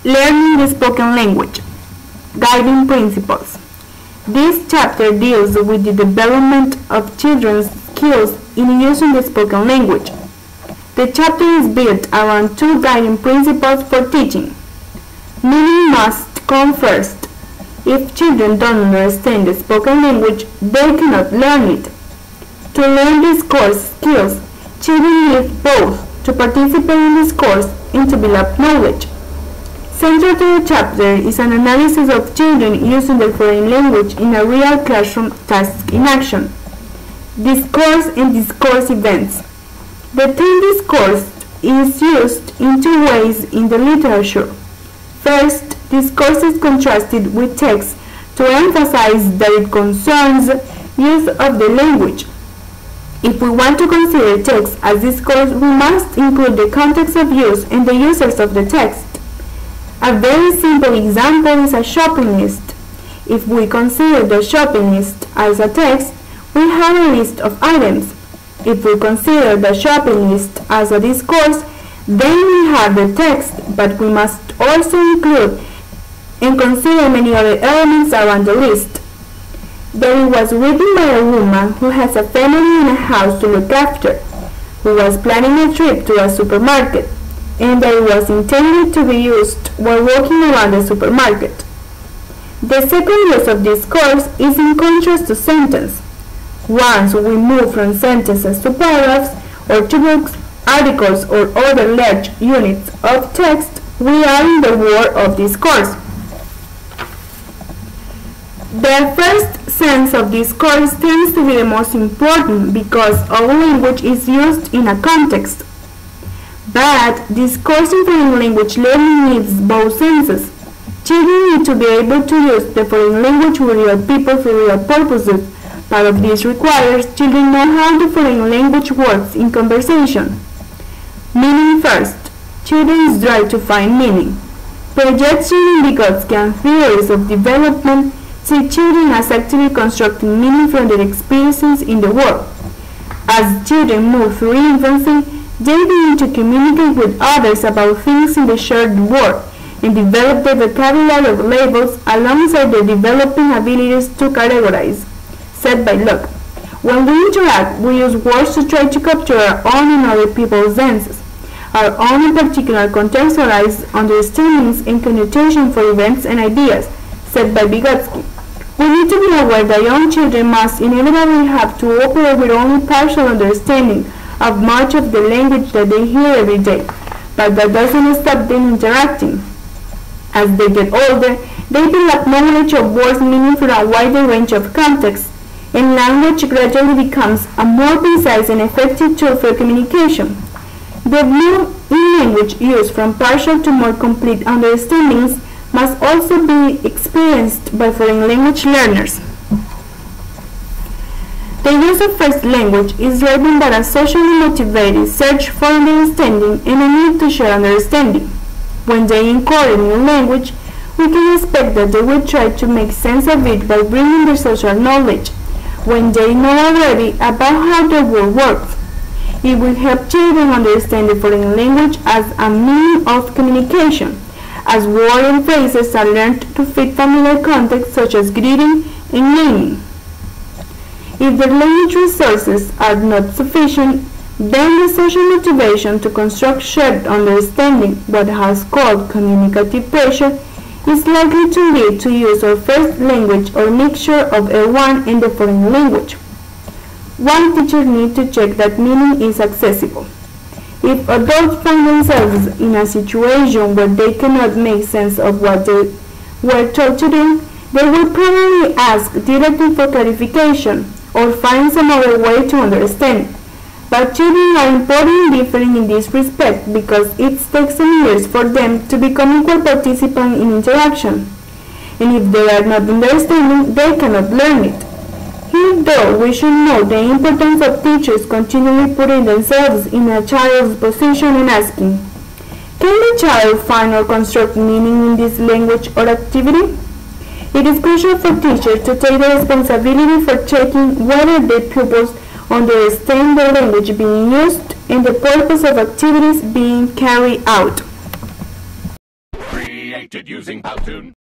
Learning the spoken language. Guiding principles. This chapter deals with the development of children's skills in using the spoken language. The chapter is built around two guiding principles for teaching. Meaning must come first. If children don't understand the spoken language, they cannot learn it. To learn these course skills, children need both to participate in this course and to develop knowledge. Central to the chapter is an analysis of children using the foreign language in a real classroom task in action. Discourse and discourse events. The term discourse is used in two ways in the literature. First, discourse is contrasted with text to emphasize that it concerns use of the language. If we want to consider text as discourse, we must include the context of use and the users of the text. A very simple example is a shopping list. If we consider the shopping list as a text, we have a list of items. If we consider the shopping list as a discourse, then we have the text, but we must also include and consider many other elements around the list. It was written by a woman who has a family and a house to look after, who was planning a trip to a supermarket, and that it was intended to be used while walking around the supermarket. The second use of discourse is in contrast to sentence. Once we move from sentences to paragraphs or to books, articles, or other large units of text, we are in the world of discourse. The first sense of discourse tends to be the most important because all language is used in a context. But discourse in foreign language learning needs both senses. Children need to be able to use the foreign language with real people for real purposes. Part of this requires children know how the foreign language works in conversation. Meaning first. Children's drive to find meaning. Projection in Vygotsky and theories of development see children as actively constructing meaning from their experiences in the world. As children move through infancy, they begin to communicate with others about things in the shared world and develop the vocabulary of labels alongside their developing abilities to categorize. Said by Locke, when we interact, we use words to try to capture our own and other people's senses, our own and particular contextualized understandings and connotation for events and ideas. Said by Vygotsky, we need to be aware that young children must inevitably have to operate with only partial understanding of much of the language that they hear every day, but that doesn't stop them interacting. As they get older, they develop knowledge of words meaning for a wider range of contexts, and language gradually becomes a more precise and effective tool for communication. The view in language use from partial to more complete understandings must also be experienced by foreign language learners. The use of first language is driven by a socially motivated search for understanding and a need to share understanding. When they inquire a new language, we can expect that they will try to make sense of it by bringing their social knowledge, when they know already about how the world works. It will help children understand the foreign language as a means of communication, as words and phrases are learned to fit familiar contexts such as greeting and naming. If the language resources are not sufficient, then the social motivation to construct shared understanding, what has called communicative pressure, is likely to lead to use of first language or mixture of L1 and the foreign language. One teacher needs to check that meaning is accessible. If adults find themselves in a situation where they cannot make sense of what they were told to them, they will probably ask directly for clarification or find some other way to understand. But children are important and different in this respect because it takes some years for them to become equal participants in interaction. And if they are not understanding, they cannot learn it. Here, though, we should know the importance of teachers continually putting themselves in a child's position and asking, can the child find or construct meaning in this language or activity? It is crucial for teachers to take the responsibility for checking whether their pupils understand the language being used and the purpose of activities being carried out. created using Powtoon.